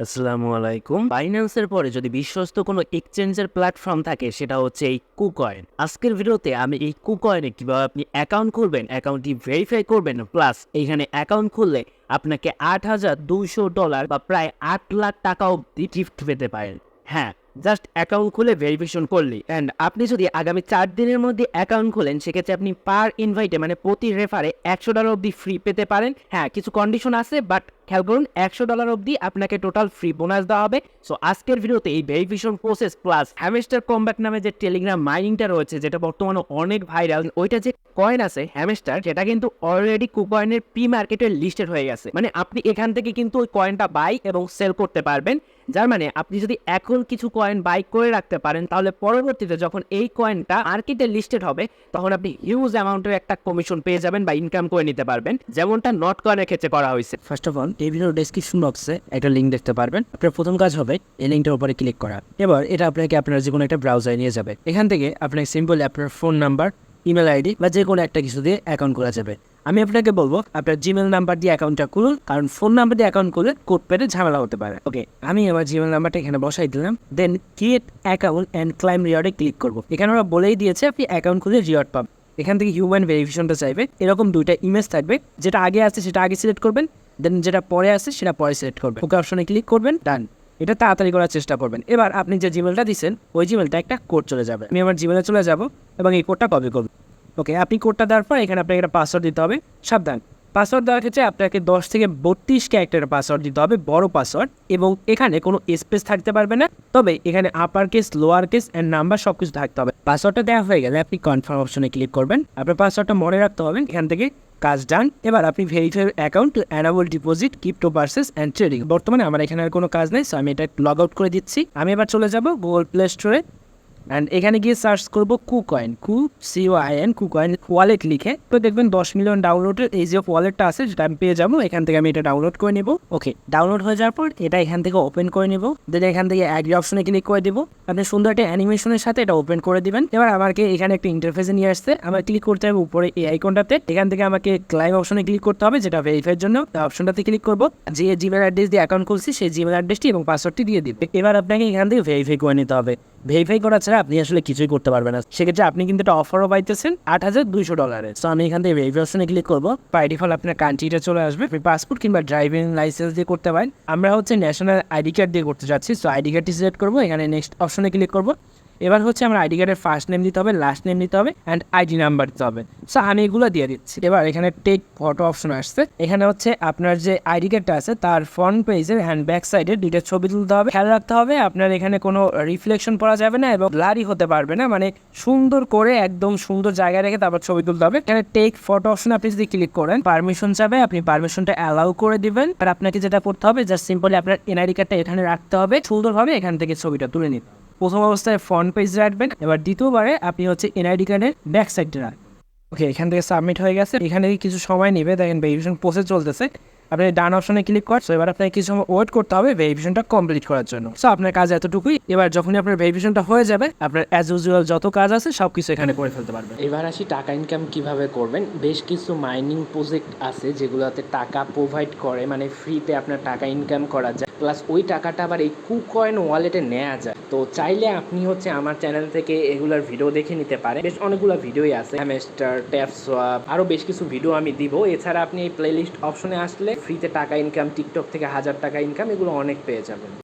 আসসালামু আলাইকুম। বাইন্যান্সের পরে যদি বিশ্বস্ত কোনো এক্সচেঞ্জের প্ল্যাটফর্ম থাকে সেটা হচ্ছে এই কুকয়েন। আজকের ভিডিওতে আমি এই কুকয়েনে কিভাবে আপনি অ্যাকাউন্ট খুলবেন, অ্যাকাউন্টটি ভেরিফাই করবেন, প্লাস এইখানে অ্যাকাউন্ট খুললে আপনাকে $8,200 বা প্রায় 8 লাখ টাকা অব্দি গিফট পেতে পারেন। হ্যাঁ, জাস্ট অ্যাকাউন্ট খুলে ভেরিফিকেশন করলেই। অ্যান্ড আপনি যদি আগামী 4 দিনের মধ্যে অ্যাকাউন্ট খোলেন সেক্ষেত্রে আপনি পার ইনভাইটে মানে প্রতি রেফারে $100 অব্দি ফ্রি পেতে পারেন। হ্যাঁ, কিছু কন্ডিশন আছে, বাট খেয়াল করুন $100 অব্দি আপনাকে টোটাল ফ্রি বোনাস দেওয়া হবে। সো আজকের ভিডিওতে এই verification process plus hamster combat নামে যে টেলিগ্রাম মাইনিংটা রয়েছে, যেটা বর্তমানে অনেক ভাইরাল, ওইটা যে কয়েন আছে হ্যামস্টার, যেটা কিন্তু অলরেডি কুকয়েনের প্রি মার্কেটে লিস্টেড হয়ে গেছে। মানে আপনি এখান থেকে কিন্তু ওই কয়েনটা বাই এবং সেল করতে পারবেন। যার মানে আপনি যদি এখন কিছু কয়েন বাই করে রাখতে পারেন, তাহলে পরবর্তীতে যখন এই কয়েনটা মার্কেটে লিস্টেড হবে তখন আপনি হিউজ অ্যামাউন্টের একটা কমিশন পেয়ে যাবেন বা ইনকাম করে নিতে পারবেন, যেমনটা নট কয়েনের ক্ষেত্রে করা হয়েছে। ফার্স্ট অফ অল এই ভিডিওর ডেসক্রিপশন বক্সে একটা লিঙ্ক দেখতে পারবেন। আপনার প্রথম কাজ হবে এই লিঙ্কটার উপরে ক্লিক করা। এবার এটা আপনাকে আপনার যে কোনো একটা ব্রাউজারে নিয়ে যাবে। এখান থেকে আপনাকে সিম্পলি আপনার ফোন নাম্বার, ইমেল আইডি বা যে কোনো একটা কিছু দিয়ে অ্যাকাউন্ট খোলা যাবে। আমি আপনাকে বলবো আপনার জিমেল নাম্বার দিয়ে অ্যাকাউন্টটা খুলুন, কারণ ফোন নাম্বার দিয়ে অ্যাকাউন্ট খুলে কোড পেতে ঝামেলা হতে পারে। ওকে, আমি আমার জিমেল নাম্বারটা এখানে বসাই দিলাম। Then create account and claim রিওয়ার্ডে ক্লিক করবো। এখানে ওরা বলেই দিয়েছে আপনি অ্যাকাউন্ট খুলে রিওয়ার্ড পাবেন। এখান থেকে হিউম্যান ভেরিফিকেশনটা চাইবে। এরকম দুইটা ইমেজ থাকবে, যেটা আগে আছে সেটা আগে সিলেক্ট করবেন, দেন যেটা পরে আছে সেটা পরে সিলেক্ট করবেন। ওকে অপশনে ক্লিক করবেন, ডান। এটা তাড়াতাড়ি করার চেষ্টা করবেন। এবার আপনি যে জিমেলটা দিচ্ছেন ওই জিমেলটা একটা কোড চলে যাবে। আমি আমার জিমেলে চলে যাব এবং এই কোডটা কপি করব। ওকে, আপনি কোডটা দেওয়ার পর এখানে আপনাকে একটা পাসওয়ার্ড দিতে হবে। সাবধান, পাসওয়ার্ড দেওয়ার ক্ষেত্রে আপনাকে 10 থেকে 32 ক্যারেক্টারের পাসওয়ার্ড দিতে হবে, বড় পাসওয়ার্ড, এবং এখানে কোনো স্পেস থাকতে পারবে না। তবে এখানে upper case, lower case and number সব কিছু থাকতে হবে। পাসওয়ার্ডটা দেওয়া হয়ে গেলে আপনি কনফার্ম অপশনে ক্লিক করবেন। আপনার পাসওয়ার্ডটা মনে রাখতে হবে। এখান থেকে কাজ ডান। এবার আপনি verify account two enable deposit, crypto purchase and trading. বর্তমানে আমার এখানে আর কোনো কাজ নেই, সো আমি এটা লগ আউট করে দিচ্ছি। আমি এবার চলে যাব গুগল প্লে স্টোরে অ্যান্ড এখানে গিয়ে সার্চ করবো কুকয়েন, COIN, কুকয়েন ওয়ালেট লিখে। তো দেখবেন 10 মিলিয়ন ডাউনলোডের এই যে ওয়ালেটটা আছে সেটা আমি পেয়ে যাবো। এখান থেকে আমি এটা ডাউনলোড করে নেবো। ওকে, ডাউনলোড হয়ে যাওয়ার পর এটা এখান থেকে ওপেন করে নেবো। দেন এখান থেকে অ্যাগ্রি অপশনে ক্লিক করে দেবো। আপনি সুন্দর একটা অ্যানিমেশনের সাথে এটা ওপেন করে দিবেন। এবার আমাকে এখানে একটা ইন্টারফেসে নিয়ে আসছে। আমার ক্লিক করতে হবে উপরে এই আইকনটাতে। এখান থেকে আমাকে ক্লাইম অপশনে ক্লিক করতে হবে, যেটা ভেরিফাইয়ের জন্য। অপশনটাতে ক্লিক করবো। যে জিমেল অ্যাড্রেস দিয়ে অ্যাকাউন্ট খুলছি সেই জিমেল অ্যাড্রেসটি এবং পাসওয়ার্ডটি দিয়ে দিবে। এবার আপনাকে এখান থেকে ভেরিফাই করে নিতে হবে। ভেরিফাই করা ছাড়া আপনি আসলে কিছুই করতে পারবেন না। সেক্ষেত্রে আপনি কিন্তু একটা অফারও পাইতেছেন $8,200। সো আমি এখান থেকে ভেরিফিকেশনে ক্লিক করবো। বাই ডিফল্ট আপনার কান্ট্রিটা চলে আসবে। আপনি পাসপোর্ট কিংবা ড্রাইভিং লাইসেন্স দিয়ে করতে পারেন। আমরা হচ্ছে ন্যাশনাল আইডি কার্ড দিয়ে করতে যাচ্ছি, সো আইডি কার্ডটি সিলেক্ট করবো। এখানে নেক্সট অপশনে ক্লিক করবো। এবার হচ্ছে আমার আইডি কার্ডের ফার্স্ট নেম দিতে হবে, লাস্ট নেম দিতে হবে অ্যান্ড আইডি নাম্বার দিতে হবে। সো আমি এগুলো দিয়ে দিচ্ছি। এবার এখানে টেক ফটো অপশন আসছে। এখানে হচ্ছে আপনার যে আইডি কার্ডটা আছে তার ফ্রন্ট পেজের অ্যান্ড ব্যাক সাইডের দুইটা ছবি তুলতে হবে। খেয়াল রাখতে হবে আপনার এখানে কোনো রিফ্লেকশন পড়া যাবে না এবং ব্লারি হতে পারবে না। মানে সুন্দর করে একদম সুন্দর জায়গায় রেখে তারপর ছবি তুলতে হবে। এখানে টেক ফটো অপশন আপনি যদি ক্লিক করেন, পারমিশন চাবে, আপনি পারমিশনটা অ্যালাউ করে দিবেন। আর আপনাকে যেটা করতে হবে, জাস্ট সিম্পলি আপনার এনআইডি কার্ডটা এখানে রাখতে হবে, সুন্দরভাবে এখান থেকে ছবিটা তুলে নিতে। প্রথম অবস্থায় ফ্রন্ট পেজ রাখবেন। এবার দ্বিতীয়বারে আপনি হচ্ছে এনআইডি কার্ডের ব্যাক সাইডটা রাখবেন। ওকে, এখান থেকে সাবমিট হয়ে গেছে। এখানে কিছু সময় নেবে, দেখেন ভেরিফিকেশন প্রসেস চলতেছে। আপনি ডান অপশনে ক্লিক করেন। সো এবার আপনাকে কিছু সময় ওয়েট করতে হবে ভেরিফিকেশনটা কমপ্লিট করার জন্য। সো আপনার কাজ এতটুকুই। এবার যখনই আপনার ভেরিফিকেশনটা হয়ে যাবে, আপনার অ্যাজ ইউজুয়াল যত কাজ আছে সব কিছু এখানে করে ফেলতে পারবেন। এবার আসি টাকা ইনকাম কিভাবে করবেন। বেশ কিছু মাইনিং প্রজেক্ট আছে যেগুলোতে টাকা প্রোভাইড করে, মানে ফ্রিতে আপনার টাকা ইনকাম করা যায়, প্লাস ওই টাকাটা আবার এই কুকয়েন ওয়ালেটে নেওয়া যায়। তো চাইলে আপনি হচ্ছে আমার চ্যানেল থেকে এগুলার ভিডিও দেখে নিতে পারেন। বেশ অনেকগুলো ভিডিওই আছে, হ্যামস্টার, ট্যাপ সোয়াপ, আরও বেশ কিছু ভিডিও আমি দিব। এছাড়া আপনি এই প্লেলিস্ট অপশনে আসলে ফ্রিতে টাকা ইনকাম, টিকটক থেকে 1000 টাকা ইনকাম, এগুলো অনেক পেয়ে যাবেন।